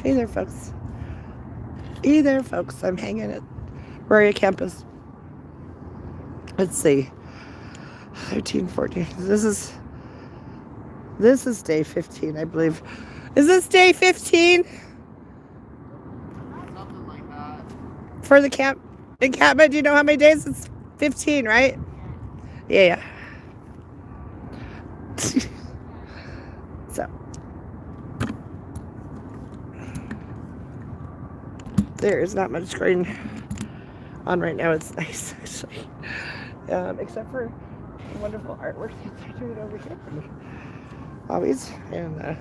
Hey there, folks. Hey there, folks. I'm hanging at Auraria campus. Let's see. 13, 14. This is day 15, I believe. Is this day 15 Something like that. for the encampment? Do you know how many days? It's 15, right? Yeah. So there is not much screen on right now. It's nice, actually. Except for the wonderful artwork that they're doing over here for me. Always. And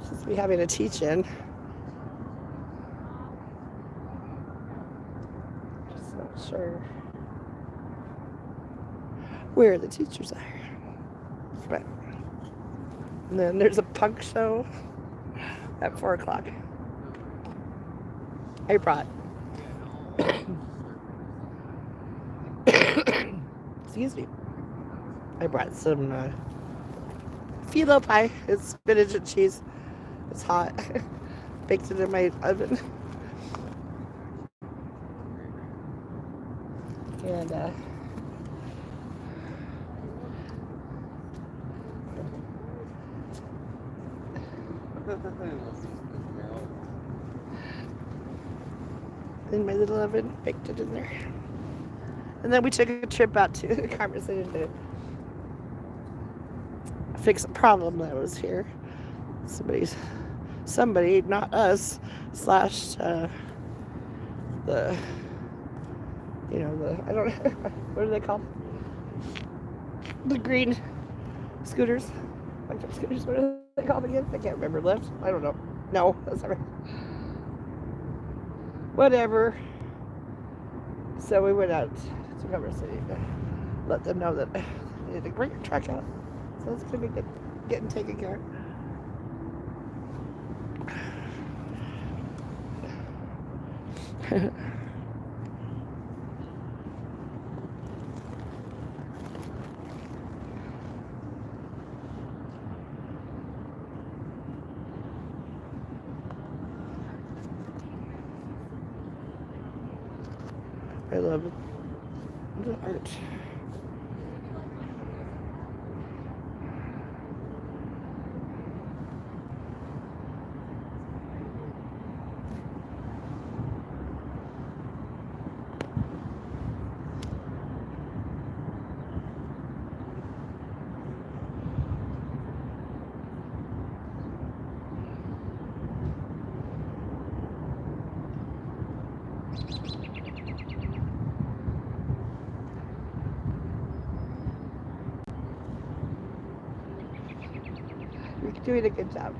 since we having a teach-in, just not sure where the teachers are. But, and then there's a punk show at 4 o'clock. I brought excuse me. I brought some phyllo pie. It's spinach and cheese. It's hot. Baked it in my oven. And in my little oven, baked it in there. And then we took a trip out to the conversation to fix a problem that was here. Somebody, not us, slashed the, I don't know, what are they called? The green scooters. Electric scooters, what are they called again? I can't remember. Lyft? I don't know. No, that's not right. Whatever. So we went out to Cover City to let them know that they needed to bring your truck out. So it's going to be getting taken care of. I love the art. You're doing a good job.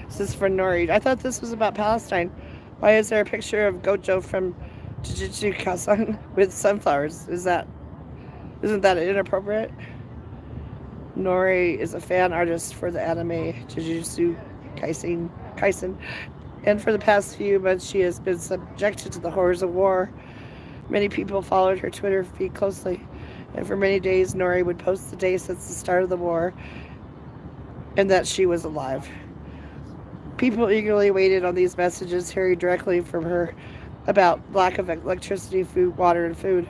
This is for Nori. I thought this was about Palestine. Why is there a picture of Gojo from Jujutsu Kaisen with sunflowers? Isn't that inappropriate? Nori is a fan artist for the anime Jujutsu Kaisen, and for the past few months she has been subjected to the horrors of war. Many people followed her Twitter feed closely, and for many days Nori would post the day since the start of the war and that she was alive. People eagerly waited on these messages, hearing directly from her about lack of electricity, food, water, and food.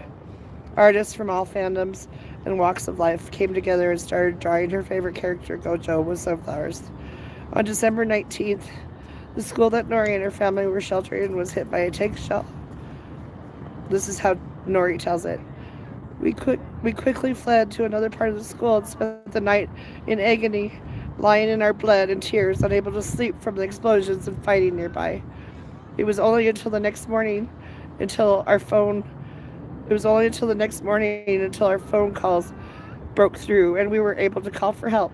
Artists from all fandoms and walks of life came together and started drawing her favorite character, Gojo, with sunflowers. On December 19th, the school that Nori and her family were sheltering in was hit by a tank shell. This is how Nori tells it. We quickly fled to another part of the school and spent the night in agony lying in our blood in tears, unable to sleep from the explosions and fighting nearby. It was only until the next morning until our phone it was only until the next morning until our phone calls broke through and we were able to call for help.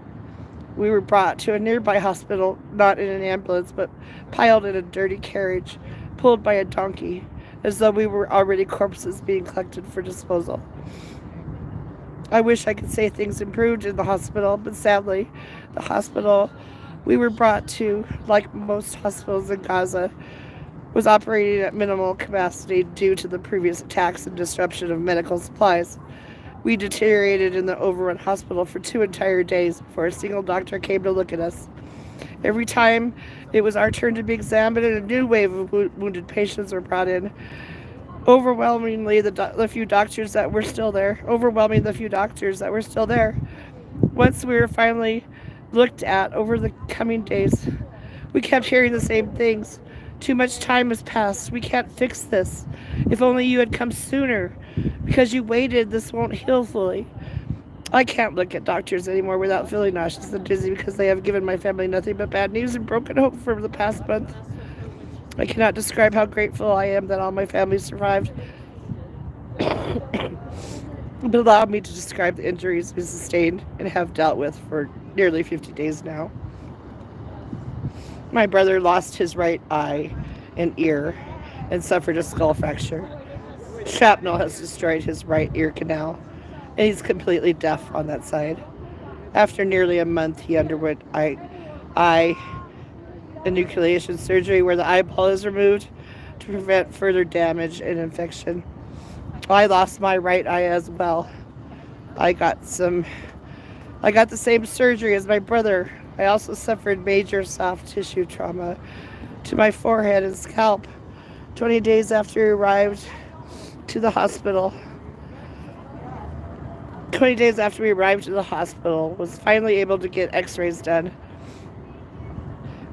We were brought to a nearby hospital, not in an ambulance, but piled in a dirty carriage, pulled by a donkey, as though we were already corpses being collected for disposal. I wish I could say things improved in the hospital, but sadly, the hospital we were brought to, like most hospitals in Gaza, was operating at minimal capacity due to the previous attacks and disruption of medical supplies. We deteriorated in the overrun hospital for 2 entire days before a single doctor came to look at us. Every time it was our turn to be examined, and a new wave of wounded patients were brought in. Overwhelmingly, the few doctors that were still there. Overwhelming the few doctors that were still there. Once we were finally looked at over the coming days, we kept hearing the same things. Too much time has passed. We can't fix this. If only you had come sooner. Because you waited, this won't heal fully. I can't look at doctors anymore without feeling nauseous and dizzy because they have given my family nothing but bad news and broken hope for the past month. I cannot describe how grateful I am that all my family survived. But allow me to describe the injuries we sustained and have dealt with for nearly 50 days now. My brother lost his right eye and ear and suffered a skull fracture. Shrapnel has destroyed his right ear canal, and he's completely deaf on that side. After nearly a month, he underwent eye enucleation surgery where the eyeball is removed to prevent further damage and infection. I lost my right eye as well. I got the same surgery as my brother. I also suffered major soft tissue trauma to my forehead and scalp. 20 days after we arrived to the hospital, 20 days after we arrived to the hospital, was finally able to get x-rays done,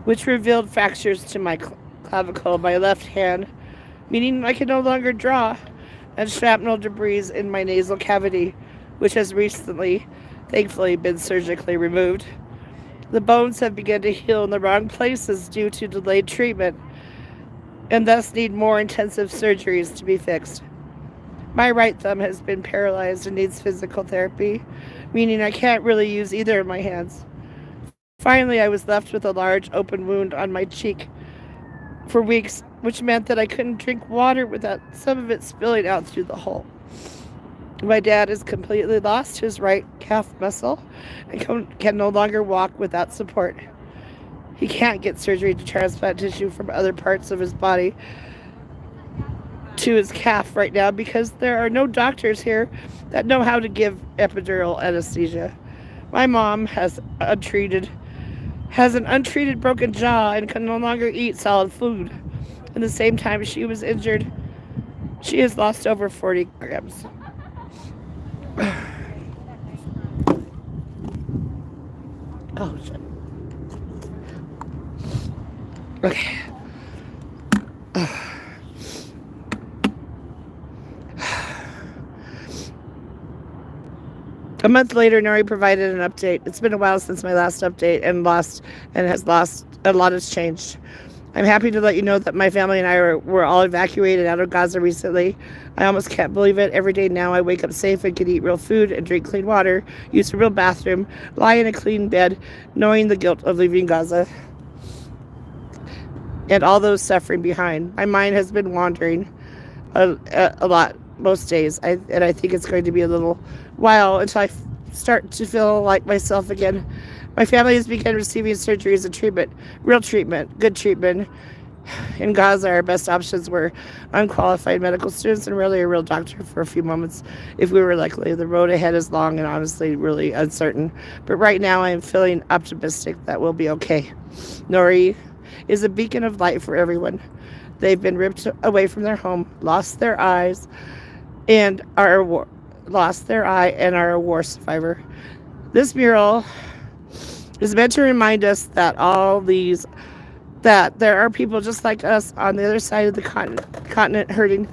which revealed fractures to my clavicle, my left hand, meaning I can no longer draw, and shrapnel debris in my nasal cavity, which has recently, thankfully, been surgically removed. The bones have begun to heal in the wrong places due to delayed treatment, and thus need more intensive surgeries to be fixed. My right thumb has been paralyzed and needs physical therapy, meaning I can't really use either of my hands. Finally, I was left with a large open wound on my cheek for weeks, which meant that I couldn't drink water without some of it spilling out through the hole. My dad has completely lost his right calf muscle and can no longer walk without support. He can't get surgery to transplant tissue from other parts of his body to his calf right now because there are no doctors here that know how to give epidural anesthesia. My mom has an untreated broken jaw and can no longer eat solid food. In the same time she was injured, she has lost over 40 grams. Oh, shit. Okay. A month later, Nori provided an update. It's been a while since my last update, and a lot has changed. I'm happy to let you know that my family and I were all evacuated out of Gaza recently. I almost can't believe it. Every day now I wake up safe and can eat real food and drink clean water, use a real bathroom, lie in a clean bed, knowing the guilt of leaving Gaza and all those suffering behind. My mind has been wandering a lot most days, and I think it's going to be a little while until I start to feel like myself again. My family has begun receiving surgeries and treatment, real treatment, good treatment. In Gaza, our best options were unqualified medical students and really a real doctor for a few moments if we were likely. The road ahead is long and honestly really uncertain. But right now I am feeling optimistic that we'll be okay. Nori is a beacon of light for everyone. They've been ripped away from their home, lost their eye, and are a war survivor. This mural is meant to remind us that that there are people just like us on the other side of the continent hurting.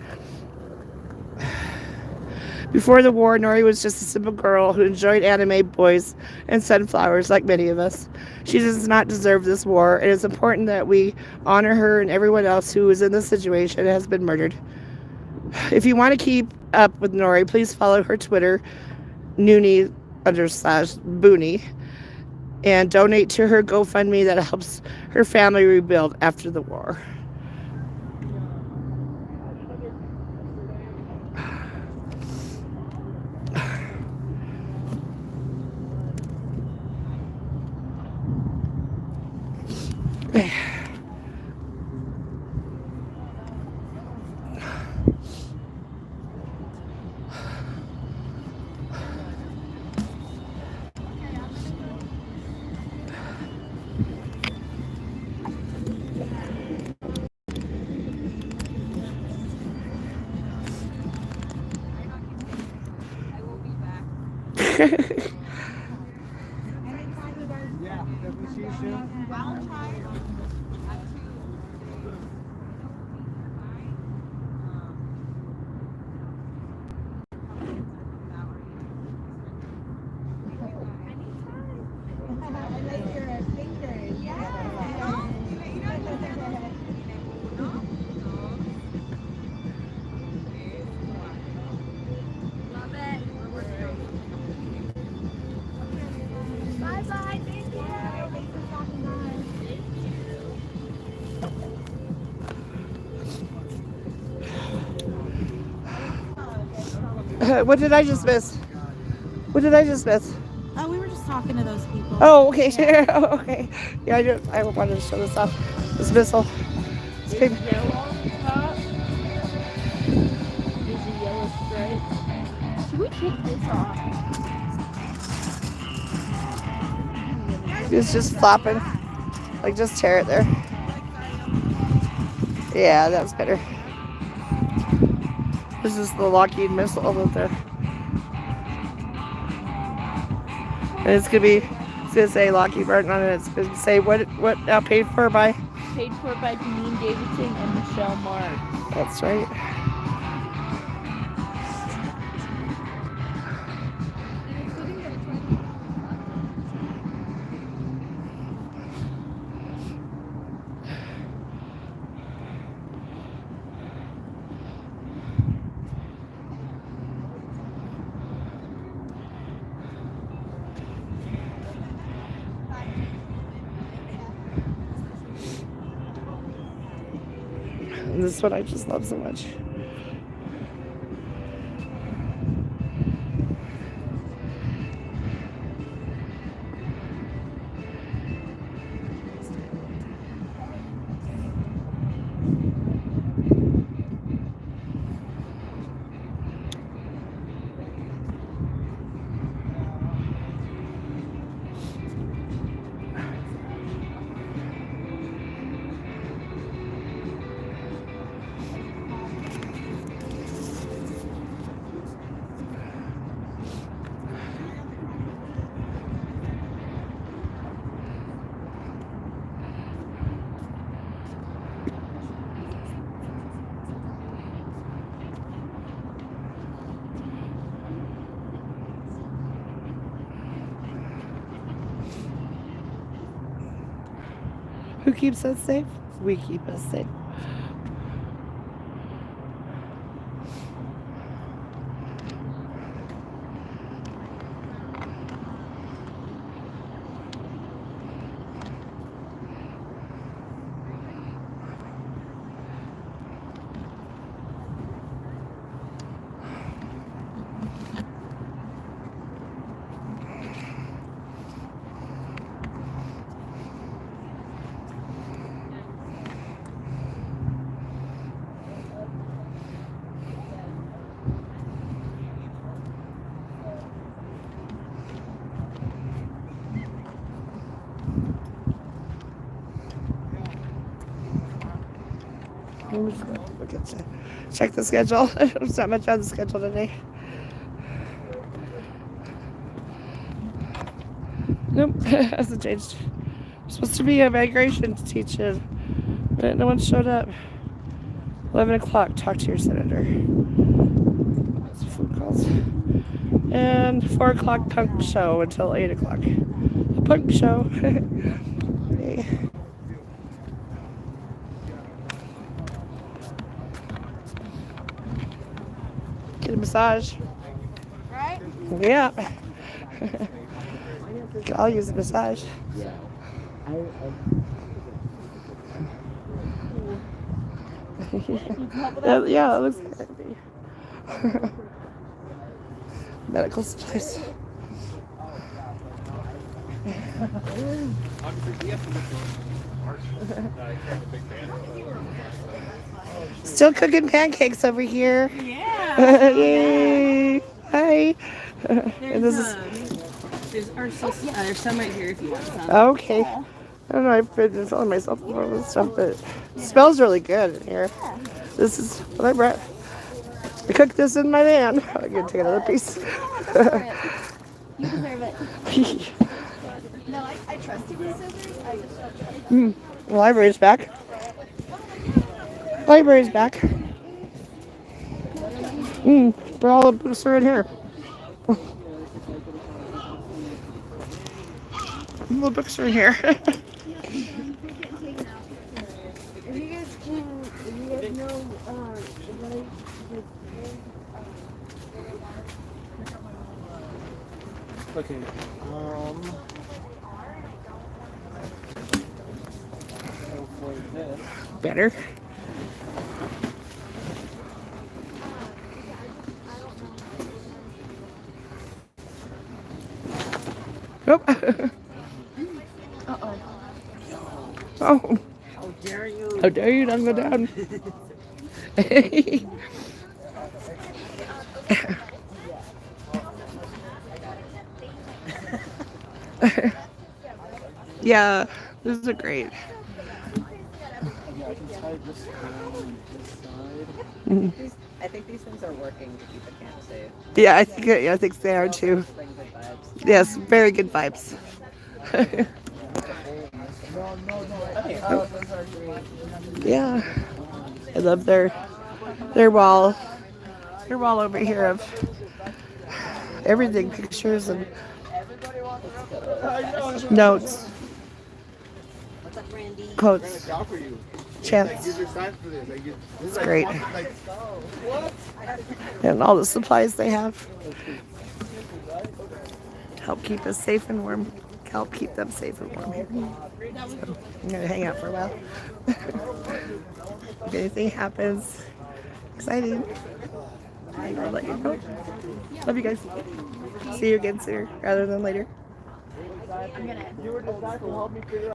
Before the war, Nori was just a simple girl who enjoyed anime, boys, and sunflowers like many of us. She does not deserve this war. It is important that we honor her and everyone else who is in this situation and has been murdered. If you want to keep up with Nori, please follow her Twitter, Noonie_Booney, and donate to her GoFundMe that helps her family rebuild after the war. What did I just miss? What did I just miss? Oh, we were just talking to those people. Oh, okay. Yeah. Oh, okay. Yeah, I wanted to show this off. This missile. This big. Yellow top. There's a yellow stripe. Should we take this off? It's just flopping. Like, just tear it there. Yeah, that's better. This is the Lockheed missile over there. And it's gonna say Lockheed Martin on it. It's gonna say what paid for by? Paid for by Janine Davidson and Michelle Marks. That's right. And this is what I just love so much. Who keeps us safe? We keep us safe. I'm just going to look at check the schedule. There's not much on the schedule today. Nope, hasn't changed. Supposed to be a migration teacher, but no one showed up. 11 o'clock, talk to your senator. That's food calls. And 4 o'clock punk show until 8 o'clock. A punk show. Yay. Get a massage. Right? Yeah. I'll use a massage. Yeah, it looks good. Medical supplies. Still cooking pancakes over here. Yeah. Yay! Hi. And There's, this there's some right here if you want some. okay. I don't know. I've been telling myself all this stuff, but it smells really good in here. This is what I brought. I cooked this in my van. I'm gonna take another piece. You deserve it. No, I trust you with scissors. I just don't trust you. The library's back. Library's back. But all the books are in here. All the books are in here. If you guys know, Okay. Hopefully this. Better. Nope. uh-oh. Oh. How dare you? How dare you not go down? Yeah, these are great. Yeah, I can tie this on this side. I think these things are working to keep the camp safe. Yeah, I think they are too. Bring good vibes. Yes, very good vibes. Yeah, I love their wall. Their wall over here of everything, pictures and notes, quotes, chants. It's great. And all the supplies they have help keep us safe and warm. Help keep them safe and warm here. So I'm gonna hang out for a while. If anything happens exciting, I'll let you know. Love you guys. See you again sooner rather than later. I'm gonna.